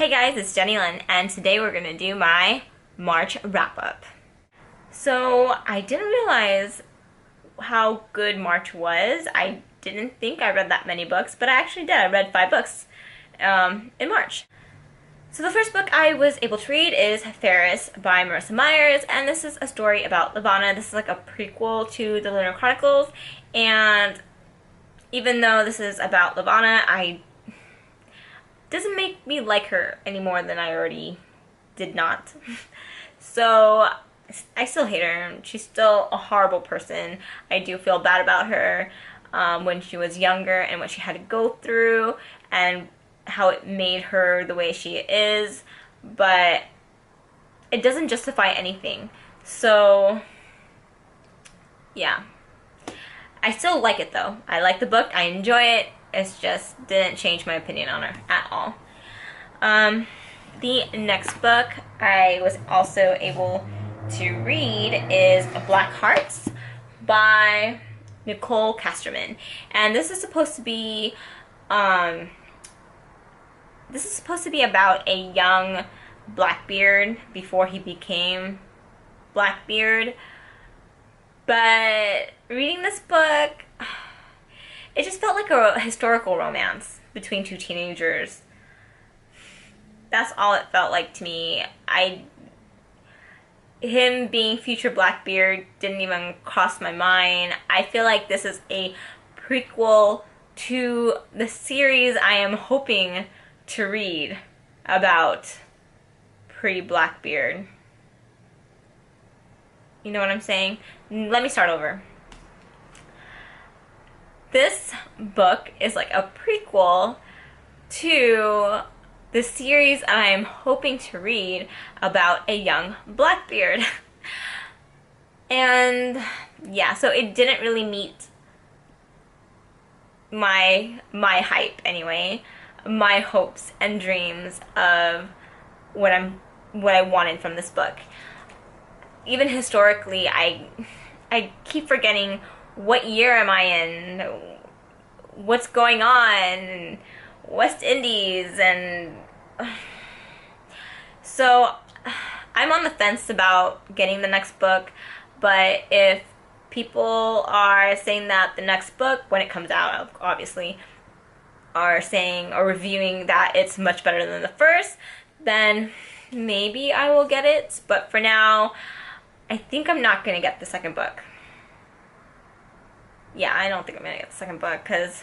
Hey guys, it's Jenny Lynn, and today we're gonna do my March wrap-up. So, I didn't realize how good March was. I didn't think I read that many books, but I actually did. I read 5 books in March. So the first book I was able to read is Fairest by Marissa Myers, and this is a story about Levana. This is like a prequel to the Lunar Chronicles, and even though this is about Levana, it doesn't make me like her any more than I already did not. So I still hate her. She's still a horrible person. I do feel bad about her when she was younger and what she had to go through and how it made her the way she is, but it doesn't justify anything. So yeah, I still like it though. I like the book, I enjoy it. It's just didn't change my opinion on her at all. The next book I was also able to read is Black Hearts by Nicole Casterman, and this is supposed to be about a young Blackbeard before he became Blackbeard. But reading this book, it just felt like a historical romance between 2 teenagers. That's all it felt like to me. Him being future Blackbeard didn't even cross my mind. I feel like this is a prequel to the series I am hoping to read about pre-Blackbeard. You know what I'm saying? Let me start over. This book is like a prequel to the series I am hoping to read about a young Blackbeard. And yeah, so it didn't really meet my hype anyway, my hopes and dreams of what I wanted from this book. Even historically, I keep forgetting what year am I in, what's going on, West Indies, and so I'm on the fence about getting the next book. But if people are saying that the next book, when it comes out, obviously, are saying or reviewing that it's much better than the first, then maybe I will get it. But for now, I think I'm not gonna get the second book. Yeah, I don't think I'm gonna get the second book because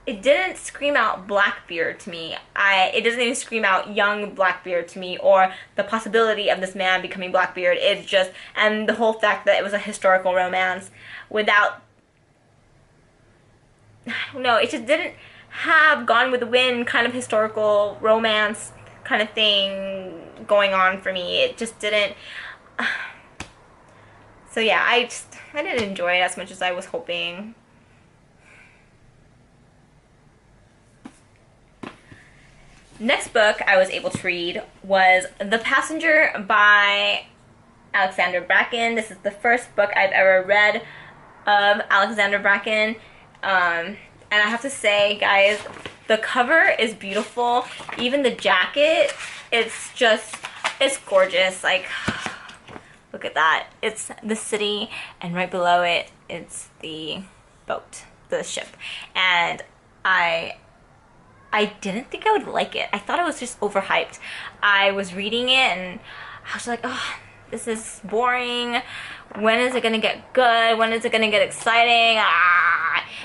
it didn't scream out Blackbeard to me. It doesn't even scream out young Blackbeard to me, or the possibility of this man becoming Blackbeard. It's just, and the whole fact that it was a historical romance without, I don't know, it just didn't have Gone with the Wind kind of historical romance kind of thing going on for me. It just didn't. So yeah, I didn't enjoy it as much as I was hoping. Next book I was able to read was The Passenger by Alexander Bracken. This is the first book I've ever read of Alexander Bracken. And I have to say, guys, the cover is beautiful. Even the jacket, it's gorgeous. Like, look at that. It's the city, and right below it, it's the boat, the ship. And I didn't think I would like it. I thought it was just overhyped. I was reading it, and I was like, oh, this is boring. When is it gonna get good? When is it gonna get exciting?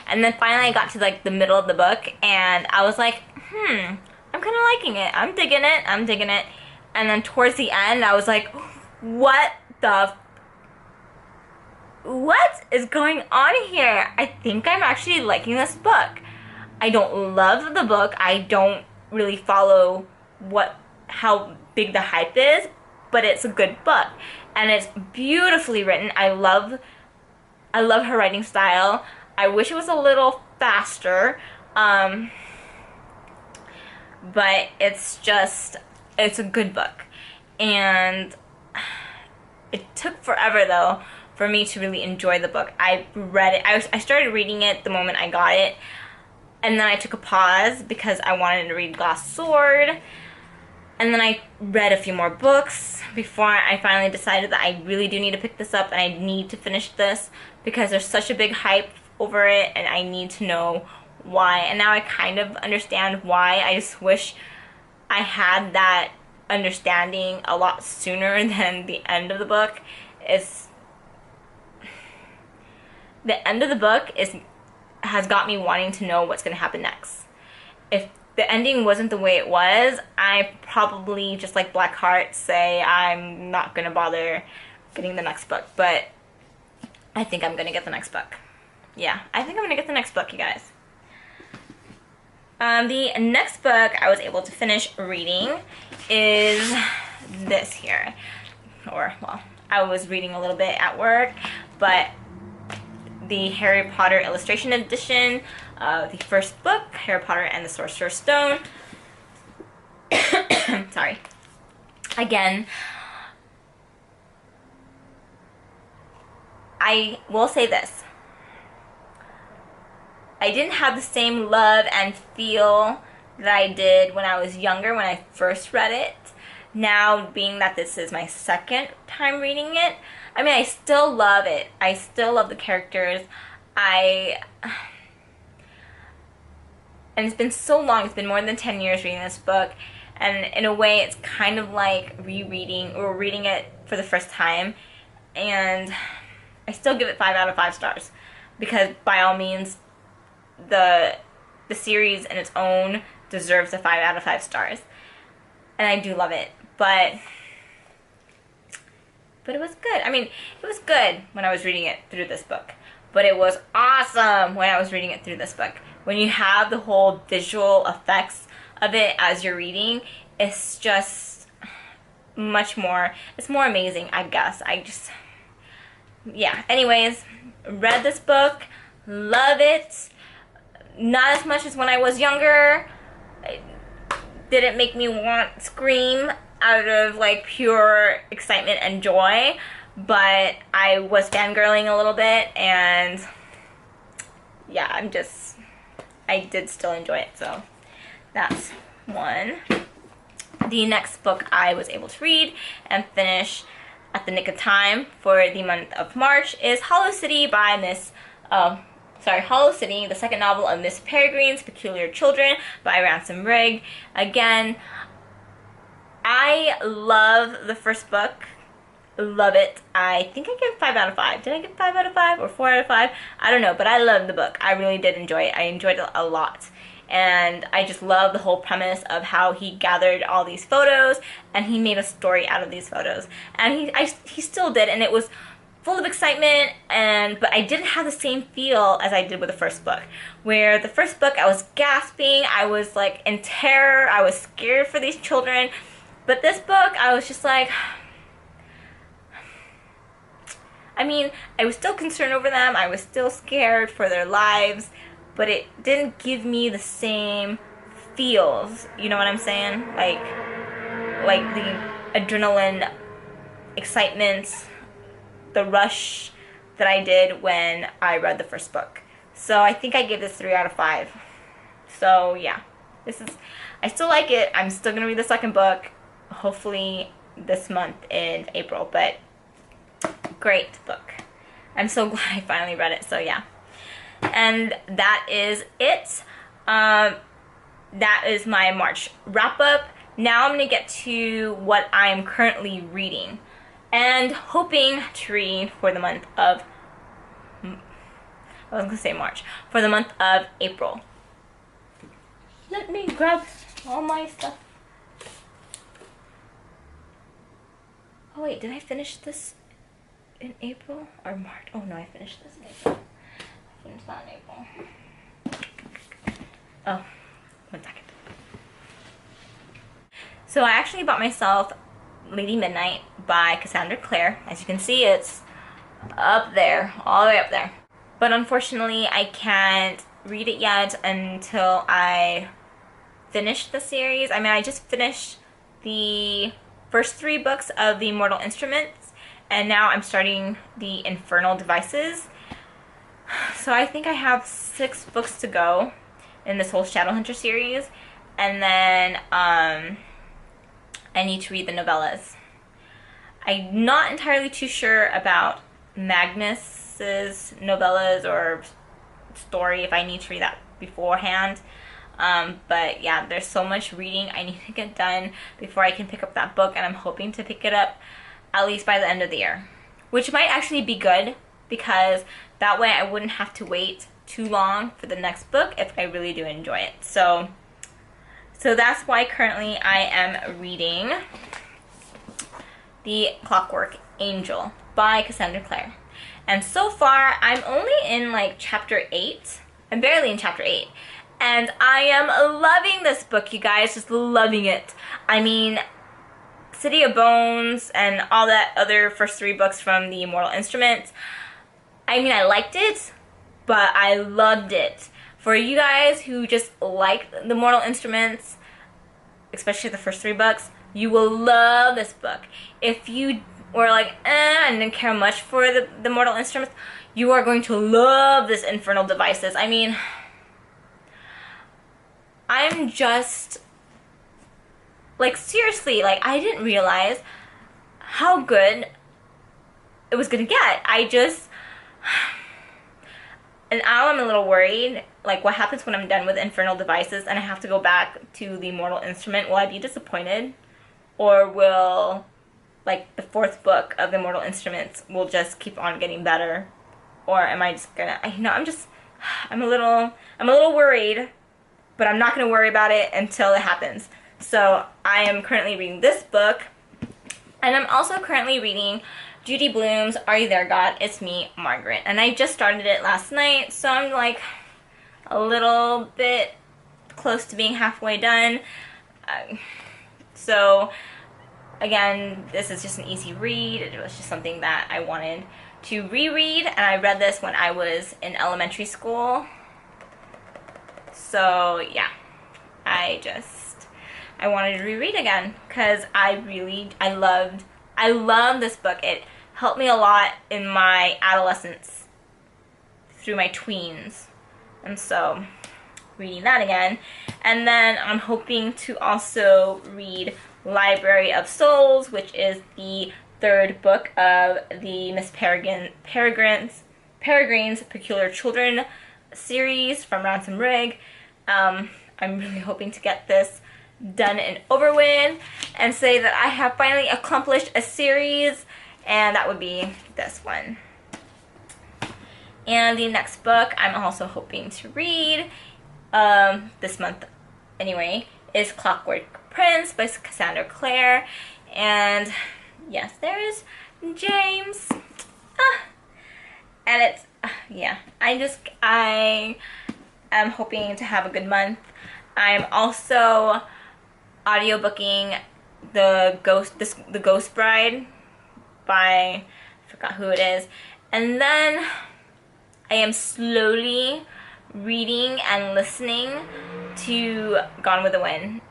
And then finally I got to like the middle of the book, and I was like, I'm kind of liking it. I'm digging it. And then towards the end, I was like, what is going on here? I think I'm actually liking this book. I don't love the book. I don't really follow how big the hype is, but it's a good book, and it's beautifully written. I love her writing style. I wish it was a little faster, but it's a good book. And it took forever though for me to really enjoy the book. I read it, I started reading it the moment I got it. And then I took a pause because I wanted to read Glass Sword. And then I read a few more books before I finally decided that I really do need to pick this up and I need to finish this because there's such a big hype over it and I need to know why. And now I kind of understand why. I just wish I had that understanding a lot sooner than the end of the book. The end of the book has got me wanting to know what's going to happen next. If the ending wasn't the way it was, I probably, just like Blackheart, say I'm not going to bother getting the next book. But I think I'm going to get the next book. Yeah, I think I'm going to get the next book, you guys. The next book I was able to finish reading is this here. Or, well, I was reading a little bit at work, but the Harry Potter illustration edition, the first book, Harry Potter and the Sorcerer's Stone. Sorry. Again, I will say this. I didn't have the same love and feel that I did when I was younger, when I first read it. Now, being that this is my second time reading it, I mean, I still love it. I still love the characters. And it's been so long. It's been more than 10 years reading this book. And in a way, it's kind of like rereading or reading it for the first time. And I still give it 5 out of 5 stars. Because by all means, the series in its own deserves a 5 out of 5 stars. And I do love it. But it was good. I mean, it was good when I was reading it through this book. But it was awesome when I was reading it through this book. When you have the whole visual effects of it as you're reading, it's just much more, it's more amazing, I guess. Yeah. Anyways, read this book, love it. Not as much as when I was younger. It didn't make me want to scream out of like pure excitement and joy, but I was fangirling a little bit, and yeah, I did still enjoy it, so that's one. The next book I was able to read and finish at the nick of time for the month of March is Hollow City by Hollow City, the second novel of Miss Peregrine's Peculiar Children by Ransom Rigg. Again, I love the first book. Love it. I think I give 5 out of 5. Did I give 5 out of 5 or 4 out of 5? I don't know, but I love the book. I really did enjoy it. I enjoyed it a lot. And I just love the whole premise of how he gathered all these photos and he made a story out of these photos. And he still did, and it was full of excitement, but I didn't have the same feel as I did with the first book. Where the first book I was gasping, I was like in terror, I was scared for these children. But this book I was just like, I mean, I was still concerned over them, I was still scared for their lives, but it didn't give me the same feels, you know what I'm saying? Like the adrenaline, excitement, the rush that I did when I read the first book. So I think I gave this 3 out of 5. So yeah, I still like it. I'm still gonna read the second book, hopefully this month in April, but great book. I'm so glad I finally read it, so yeah. And that is it. That is my March wrap up. Now I'm gonna get to what I'm currently reading and hoping to read for the month of, I was gonna say March, for the month of April. Let me grab all my stuff. Oh wait, did I finish this in April or March? Oh no, I finished this in April. I finished that in April. Oh, 1 second. So I actually bought myself Lady Midnight by Cassandra Clare. As you can see, it's up there, all the way up there. But unfortunately, I can't read it yet until I finish the series. I mean, I just finished the first 3 books of the Mortal Instruments, and now I'm starting the Infernal Devices. So I think I have 6 books to go in this whole Shadowhunter series. And then I need to read the novellas. I'm not entirely too sure about Magnus's novellas or story, if I need to read that beforehand. But yeah, there's so much reading I need to get done before I can pick up that book, and I'm hoping to pick it up at least by the end of the year, which might actually be good, because that way I wouldn't have to wait too long for the next book if I really do enjoy it. So that's why currently I am reading The Clockwork Angel by Cassandra Clare. And so far, I'm only in like chapter 8. I'm barely in chapter 8. And I am loving this book, you guys. Just loving it. I mean, City of Bones and all that other first 3 books from the Mortal Instruments. I mean, I liked it, but I loved it. For you guys who just like the Mortal Instruments, especially the first 3 books, you will love this book. If you were like, I didn't care much for the Mortal Instruments, you are going to love this Infernal Devices. I mean, I'm just, like, seriously, like, I didn't realize how good it was gonna get. And now I'm a little worried, like, what happens when I'm done with Infernal Devices and I have to go back to the Mortal Instrument? Will I be disappointed? Or will, like, the 4th book of the Mortal Instruments will just keep on getting better? Or am I just gonna, I'm a little worried, but I'm not gonna worry about it until it happens. So I am currently reading this book, and I'm also currently reading Judy Blume's Are You There, God? It's Me, Margaret. And I just started it last night, so I'm like a little bit close to being halfway done. So again, this is just an easy read. It was just something that I wanted to reread, and I read this when I was in elementary school. So yeah, I wanted to reread again because I love this book. It helped me a lot in my adolescence through my tweens, and so reading that again. And then I'm hoping to also read Library of Souls, which is the 3rd book of the Miss Peregrine's Peculiar Children series from Ransom Rig. I'm really hoping to get this done and over with and say that I have finally accomplished a series, and that would be this one. And the next book I'm also hoping to read this month anyway is Clockwork Prince by Cassandra Clare. And yes, there is James. And it's yeah, I am hoping to have a good month. I'm also audiobooking the Ghost Bride by, I forgot who it is, and then I am slowly reading and listening to Gone with the Wind.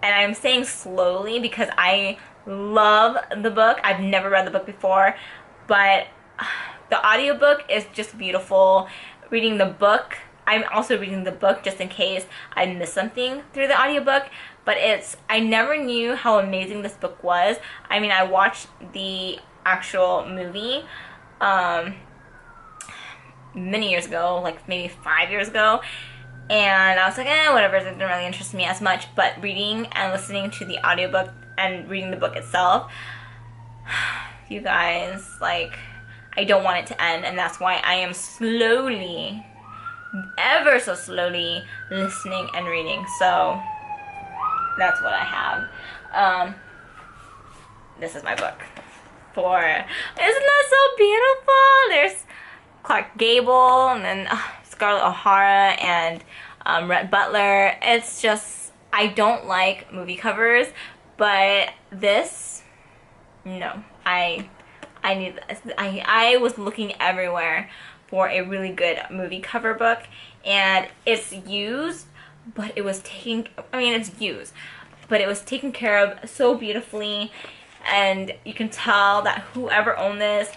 And I'm saying slowly because I love the book. I've never read the book before, but the audiobook is just beautiful. Reading the book, I'm also reading the book just in case I miss something through the audiobook, but I never knew how amazing this book was. I mean, I watched the actual movie many years ago, like maybe 5 years ago, and I was like, whatever, it didn't really interest me as much. But reading and listening to the audiobook and reading the book itself, you guys, like, I don't want it to end, and that's why I am slowly, ever so slowly, listening and reading. So that's what I have. This is my book. Isn't that so beautiful? There's Clark Gable, and then Scarlett O'Hara, and Rhett Butler. It's just, I don't like movie covers, but this, no, I need this. I was looking everywhere for a really good movie cover book, and it's used, but it was it's used, but it was taken care of so beautifully, and you can tell that whoever owned this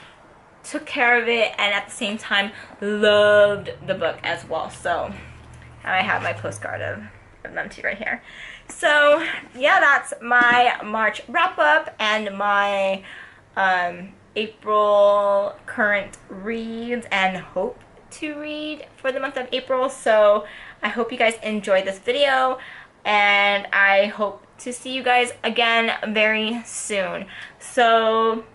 took care of it, and at the same time loved the book as well. So And I have my postcard of them too right here. So yeah, that's my March wrap up and my April current reads and hope to read for the month of April. So I hope you guys enjoyed this video, and I hope to see you guys again very soon. So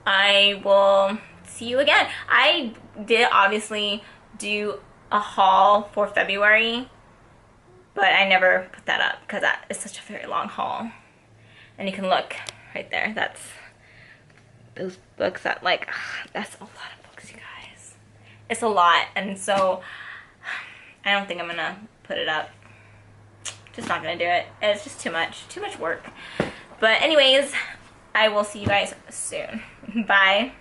I will see you again. I did obviously do a haul for February, but I never put that up because that is such a very long haul. And you can look right there. That's those books that, like, that's a lot of books, you guys. It's a lot, and so I don't think I'm gonna put it up. Just not gonna do it. It's just too much work. But anyways, I will see you guys soon. Bye.